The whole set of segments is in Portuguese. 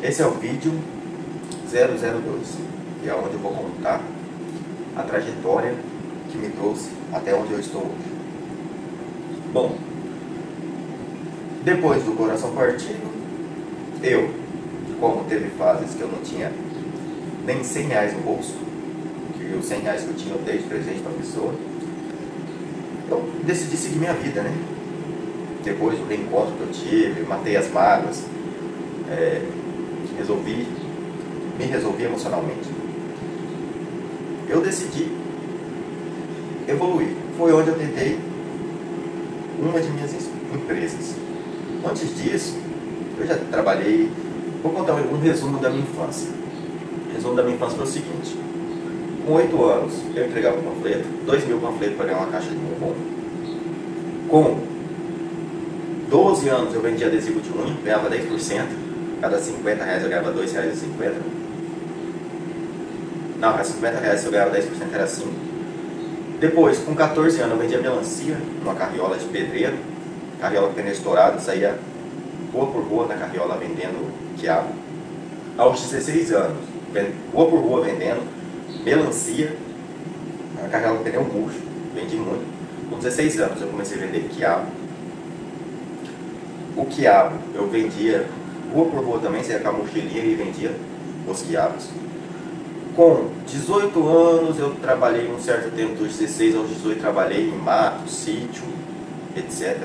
Esse é o vídeo 002, que é onde eu vou contar a trajetória que me trouxe até onde eu estou hoje. Bom, depois do coração partido, como teve fases que eu não tinha nem R$100 no bolso, que os R$100 que eu tinha eu dei de presente para a pessoa, eu decidi seguir minha vida, né? Depois do reencontro que eu tive, matei as mágoas, me resolvi emocionalmente. Eu decidi evoluir. Foi onde eu tentei uma de minhas empresas. Antes disso, eu já trabalhei. Vou contar um resumo da minha infância. O resumo da minha infância foi o seguinte: com 8 anos, eu entregava um panfleto, 2.000 panfletos para ganhar uma caixa de bombom. Com 12 anos, eu vendia adesivo de unha, ganhava 10%. Cada R$50 eu ganhava R$2,50. Não, cada R$50 se eu ganhava 10% era 5. Depois, com 14 anos, eu vendia melancia numa carriola de pedreiro. Carriola com pneu estourado, saía rua por rua na carriola vendendo quiabo. Aos 16 anos, rua por rua vendendo melancia, a carriola com pneu murcho, vendi muito. Com 16 anos eu comecei a vender quiabo. O quiabo eu vendia rua por rua também, saía com a mochilinha e vendia os quiabos. Com 18 anos eu trabalhei um certo tempo, dos 16 aos 18 trabalhei em mato, sítio, etc.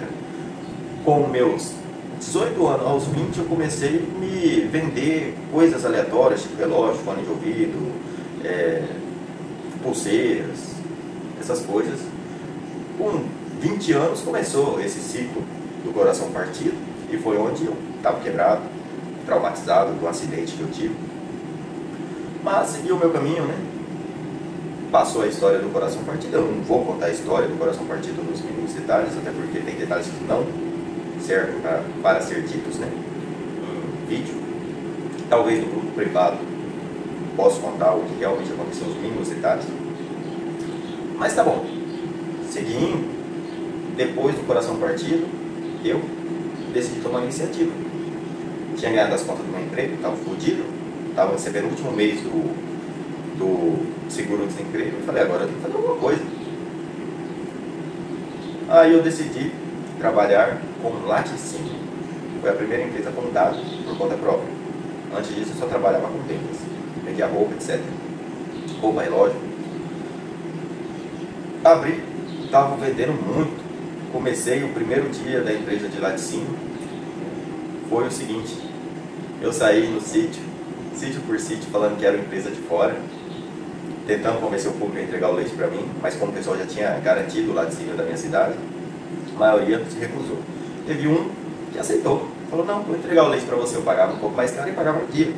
Com meus 18 anos aos 20 eu comecei a me vender coisas aleatórias, tipo relógio, fone de ouvido, pulseiras, essas coisas. Com 20 anos começou esse ciclo do coração partido, e foi onde eu estava quebrado, traumatizado do acidente que eu tive. Mas segui o meu caminho, né? Passou a história do coração partido. Eu não vou contar a história do coração partido nos mínimos detalhes, até porque tem detalhes que não servem para ser ditos, né, em vídeo. Talvez no grupo privado possa contar o que realmente aconteceu, os mínimos detalhes. Mas tá bom. Seguindo, depois do coração partido, eu decidi tomar iniciativa. Tinha ganhado as contas do meu emprego, estava fodido, estava recebendo o último mês do seguro-desemprego. Eu falei, agora eu tenho que fazer alguma coisa. Aí eu decidi trabalhar com laticínio. Foi a primeira empresa fundada por conta própria. Antes disso eu só trabalhava com vendas, vendia roupa, etc. Roupa, relógio. Abri, estava vendendo muito. Comecei o primeiro dia da empresa de laticínio. Foi o seguinte: eu saí no sítio por sítio, falando que era uma empresa de fora, tentando convencer o público a entregar o leite para mim, mas como o pessoal já tinha garantido o laticínio da minha cidade, a maioria se recusou. Teve um que aceitou, falou, não, vou entregar o leite para você. Eu pagava um pouco mais caro e pagava um dia.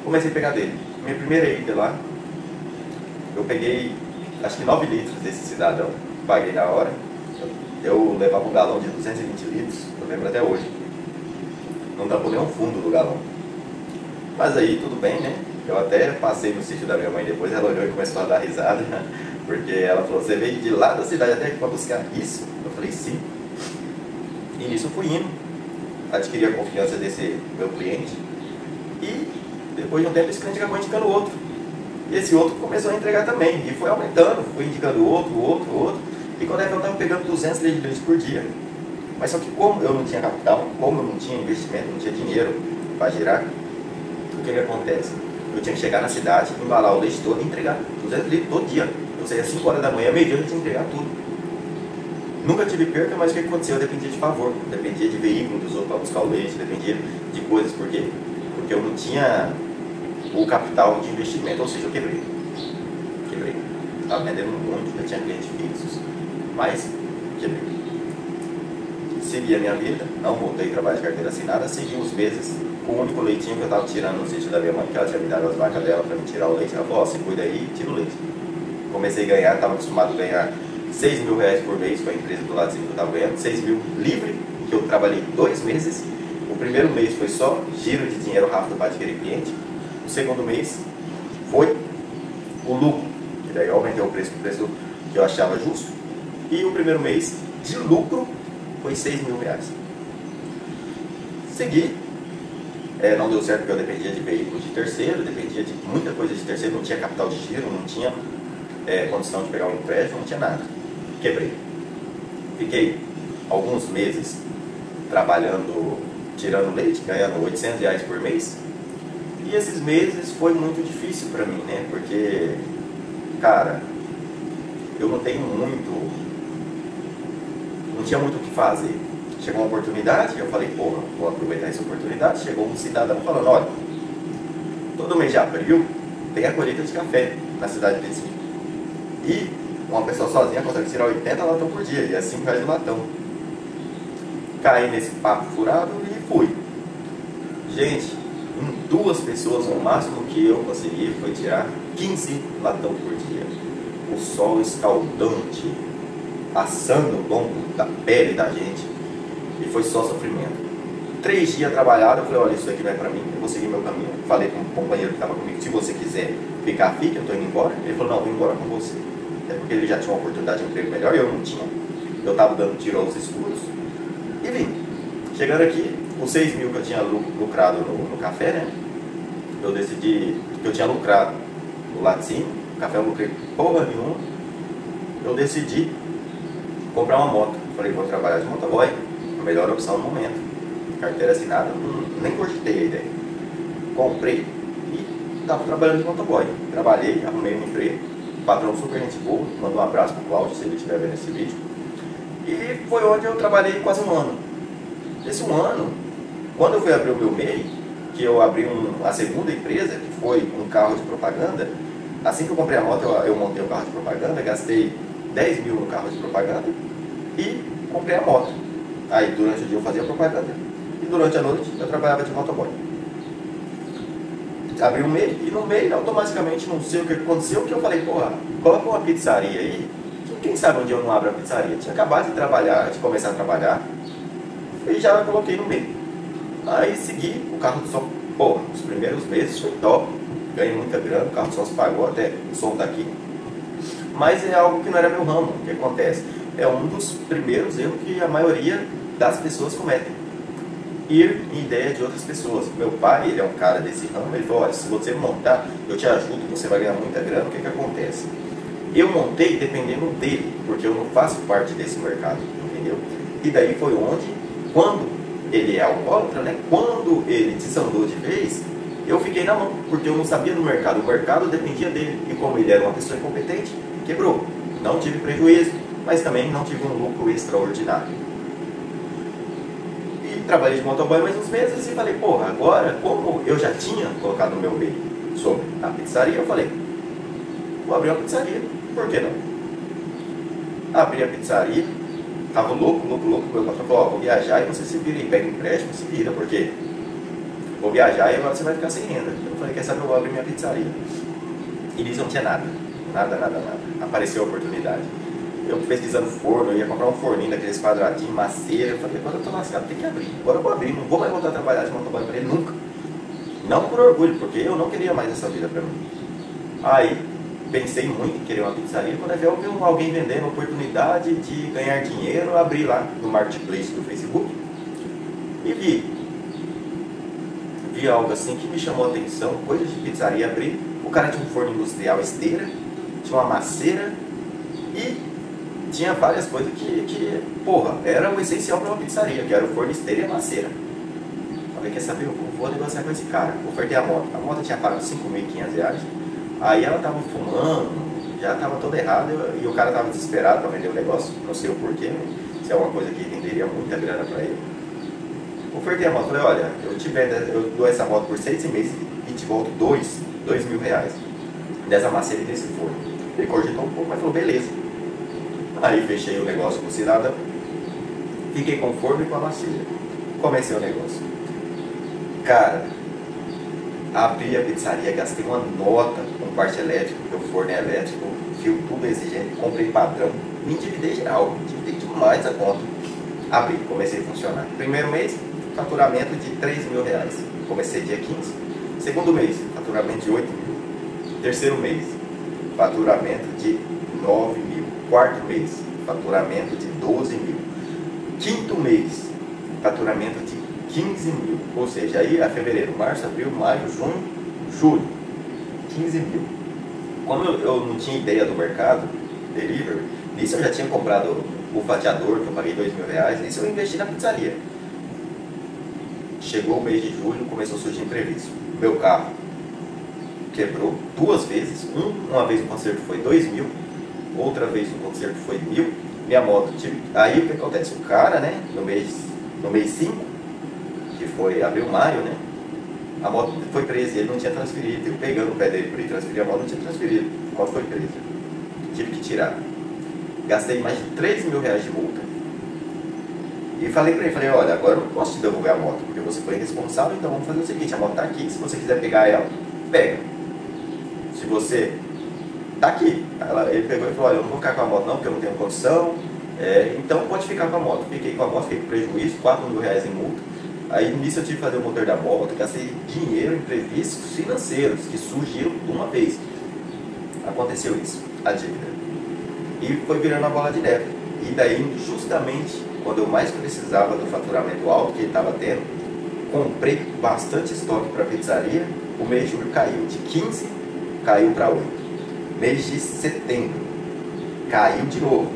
Comecei a pegar dele. Minha primeira ida lá, eu peguei acho que 9 litros desse cidadão, paguei na hora. Eu levava um galão de 220 litros, eu lembro até hoje. Não dá por nem um fundo do galão. Mas aí tudo bem, né? Eu até passei no sítio da minha mãe depois, ela olhou e começou a dar risada, porque ela falou, você veio de lá da cidade até aqui para buscar isso? Eu falei, sim. E nisso eu fui indo, adquiri a confiança desse meu cliente, e depois de um tempo esse cliente acabou indicando outro. E esse outro começou a entregar também, e foi aumentando, foi indicando outro, e quando eu estava pegando 200 litros de leite por dia. Mas só que como eu não tinha capital, como eu não tinha investimento, não tinha dinheiro para girar, o que acontece? Eu tinha que chegar na cidade, embalar o leite todo e entregar 200 litros todo dia. Eu saía às 5 horas da manhã, meio-dia eu tinha que entregar tudo. Nunca tive perca, mas o que aconteceu? Eu dependia de favor, dependia de veículo dos outros para buscar o leite, dependia de coisas. Por quê? Porque eu não tinha o capital de investimento, ou seja, eu quebrei. Estava vendendo muito, já tinha clientes fixos, mas quebrei. Segui a minha vida, não voltei a trabalhar de carteira assinada, segui uns meses com o único leitinho que eu estava tirando no sítio da minha mãe, que ela tinha me dado as vacas dela para me tirar o leite. Ela falou, ó, você cuida aí e tira o leite. Comecei a ganhar, estava acostumado a ganhar R$6.000 por mês com a empresa do lado que eu estava ganhando, 6 mil livre, que eu trabalhei 2 meses. O primeiro mês foi só giro de dinheiro rápido para adquirir cliente. O segundo mês foi o lucro, que daí eu aumentei o preço que eu achava justo. E o primeiro mês de lucro foi R$6.000. Segui, Não deu certo porque eu dependia de veículos de terceiro, dependia de muita coisa de terceiro, não tinha capital de giro, não tinha condição de pegar um empréstimo, não tinha nada. Quebrei. Fiquei alguns meses trabalhando, tirando leite, ganhando R$800 por mês. E esses meses foi muito difícil para mim, né? Porque, cara, eu não tinha muito o que fazer. Chegou uma oportunidade, eu falei, porra, vou aproveitar essa oportunidade. Chegou um cidadão falando, olha, todo mês de abril tem a colheita de café na cidade de Vizinho. E uma pessoa sozinha consegue tirar 80 latão por dia, e é R$5 o latão. Caí nesse papo furado e fui. Gente, em 2 pessoas, o máximo que eu consegui foi tirar 15 latão por dia. O sol escaldante, assando o lombo da pele da gente, e foi só sofrimento. 3 dias trabalhado, eu falei, olha, isso aqui não é pra mim, eu vou seguir meu caminho. Falei com o companheiro que estava comigo, se você quiser ficar, fica, eu tô indo embora. Ele falou, não, eu vou embora com você. É porque ele já tinha uma oportunidade de emprego melhor, eu não tinha. Eu estava dando tiro aos escuros. E vim. Chegando aqui, os 6 mil que eu tinha lucrado no café, né? Eu decidi que eu tinha lucrado no laticínio, o café eu lucrei porra nenhuma. Eu decidi comprar uma moto. Falei, vou trabalhar de motoboy, a melhor opção no momento. Carteira assinada, nem cogitei a ideia. Comprei e estava trabalhando de motoboy. Trabalhei, arrumei um emprego, patrão super gente boa, mandou um abraço pro Cláudio, se ele estiver vendo esse vídeo. E foi onde eu trabalhei quase um ano. Esse um ano, quando eu fui abrir o meu MEI, que eu abri a segunda empresa, que foi um carro de propaganda, assim que eu comprei a moto, eu montei o carro de propaganda, gastei 10 mil no carro de propaganda e comprei a moto. Aí durante o dia eu fazia propaganda e durante a noite eu trabalhava de motoboy. Abri o MEI e no MEI automaticamente, não sei o que aconteceu, que eu falei, porra, coloca uma pizzaria aí, quem sabe um dia eu não abro a pizzaria. Tinha acabado de trabalhar, de começar a trabalhar, e já coloquei no MEI. Aí segui, o carro de som, pô, os primeiros meses foi top, ganhei muita grana, o carro de som se pagou, até o som daqui. Mas é algo que não era meu ramo. O que acontece? É um dos primeiros erros que a maioria das pessoas cometem. Ir em ideia de outras pessoas. Meu pai, ele é um cara desse ramo, ele falou, olha, se você montar, eu te ajudo, você vai ganhar muita grana. O que que acontece? Eu montei dependendo dele, porque eu não faço parte desse mercado, entendeu? E daí foi onde, quando ele é alcoólatra, né? Quando ele desandou de vez, eu fiquei na mão, porque eu não sabia do mercado. O mercado dependia dele. E como ele era uma pessoa incompetente, quebrou. Não tive prejuízo, mas também não tive um lucro extraordinário. E trabalhei de motoboy mais uns meses e falei, porra, agora, como eu já tinha colocado no meu meio sobre a pizzaria, eu falei, vou abrir uma pizzaria, por que não? Abri a pizzaria, tava louco, meu patrão falou, ó, vou viajar e você se vira aí, pega empréstimo, se vira, porque vou viajar e agora você vai ficar sem renda. Eu falei, quer saber, eu vou abrir minha pizzaria. E nisso não tinha nada. Apareceu a oportunidade. Eu pesquisando forno, eu ia comprar um forninho daqueles quadradinhos, maceira. Eu falei, agora eu tô lascado, tem que abrir. Agora eu vou abrir, não vou mais voltar a trabalhar de motoboy para ele nunca. Não por orgulho, porque eu não queria mais essa vida para mim. Aí, pensei muito em querer uma pizzaria. Quando eu vi alguém vendendo a oportunidade de ganhar dinheiro, eu abri lá no marketplace do Facebook e vi algo assim que me chamou a atenção, coisas de pizzaria, abri. O cara tinha um forno industrial esteira, tinha uma maceira e tinha várias coisas que porra, era o essencial para uma pizzaria, que era o forno esteira e a maceira. Falei, quer saber, eu vou negociar com esse cara. Ofertei a moto tinha pago R$5.500, aí ela tava fumando, já tava toda errada e o cara tava desesperado para vender o negócio, não sei o porquê, se é uma coisa que renderia muita grana para ele. Ofertei a moto, falei, olha, eu dou essa moto por 6 meses e te volto R$2.000 dessa maceira e desse forno. Ele cogitou um pouco, mas falou, beleza. Aí fechei o negócio com o cidadão, fiquei com o forno e com a maceira. Comecei o negócio. Cara, abri a pizzaria, gastei uma nota com parte elétrica, porque o forno é elétrico, fio tudo exigente, comprei padrão, me endividei geral, me endividei demais a conta. Abri, comecei a funcionar. Primeiro mês, faturamento de R$3.000. Comecei dia 15. Segundo mês, faturamento de 8 mil. Terceiro mês, faturamento de 9 mil. Quarto mês, faturamento de 12 mil. Quinto mês, faturamento de 15 mil. Ou seja, aí é fevereiro, março, abril, maio, junho, julho. 15 mil. Como eu não tinha ideia do mercado delivery, nisso eu já tinha comprado o fatiador, que eu paguei R$2.000, nisso eu investi na pizzaria. Chegou o mês de julho, começou a surgir imprevisto. Meu carro quebrou 2 vezes. Uma vez o conserto foi 2.000, outra vez o conserto foi 1.000. Minha moto, aí o que acontece? O cara, né, no mês 5, que foi abril, maio, né, a moto foi presa e ele não tinha transferido. Eu pegando o pé dele para ele transferir a moto, não tinha transferido. A moto foi presa. Tive que tirar. Gastei mais de R$3.000 de multa. E falei para ele, olha, agora eu não posso te devolver a moto, porque você foi responsável, então vamos fazer o seguinte, a moto está aqui, se você quiser pegar ela, pega. Se você... tá aqui. Ele pegou e falou, olha, eu não vou ficar com a moto não, porque eu não tenho condição, então pode ficar com a moto. Fiquei com a moto, fiquei com prejuízo, R$4.000 em multa. Aí nisso eu tive que fazer o motor da moto, gastei dinheiro, imprevistos financeiros, que surgiram de uma vez. Aconteceu isso, a dívida. E foi virando a bola de neve. E daí, justamente quando eu mais precisava do faturamento alto que ele estava tendo, comprei bastante estoque para a pizzaria. O mês de julho caiu de 15, caiu para 8. Mês de setembro caiu de novo,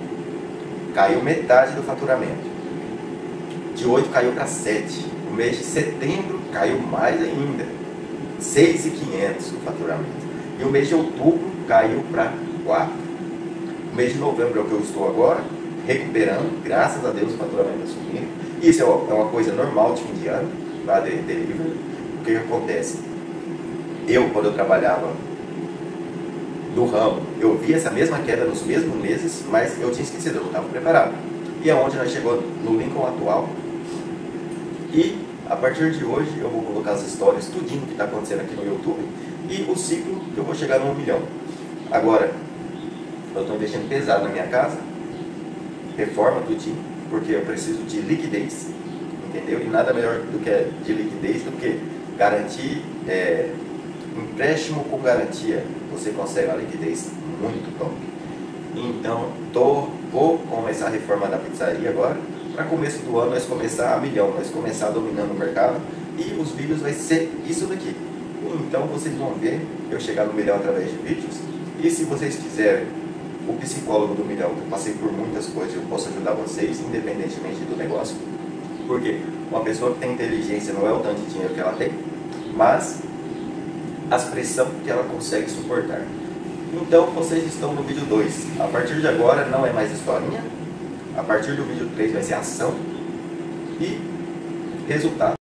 caiu metade do faturamento. De 8 caiu para 7. O mês de setembro caiu mais ainda, 6.500 o faturamento. E o mês de outubro caiu para 4. O mês de novembro é o que eu estou agora, recuperando, graças a Deus o faturamento está subindo. Isso é uma coisa normal de fim de ano, lá de delivery. O que acontece? Quando eu trabalhava do ramo, eu vi essa mesma queda nos mesmos meses, mas eu tinha esquecido, eu não estava preparado. E é onde nós chegamos no Lincoln atual. E a partir de hoje eu vou colocar as histórias, tudinho que está acontecendo aqui no YouTube e o ciclo que eu vou chegar no 1 milhão. Agora, eu estou investindo pesado na minha casa, reforma tudinho, porque eu preciso de liquidez, entendeu? E nada melhor do que de liquidez do que garantir, empréstimo com garantia. Você consegue uma liquidez muito top. Então, vou começar a reforma da pizzaria agora. Para começo do ano, nós começar a milhão, nós começar dominando o mercado. E os vídeos vai ser isso daqui. Então, vocês vão ver eu chegar no milhão através de vídeos. E se vocês quiserem o psicólogo do milhão, eu passei por muitas coisas, eu posso ajudar vocês, independentemente do negócio. Porque uma pessoa que tem inteligência não é o tanto de dinheiro que ela tem, mas as pressões que ela consegue suportar. Então vocês estão no vídeo 2. A partir de agora não é mais historinha. A partir do vídeo 3 vai ser ação e resultado.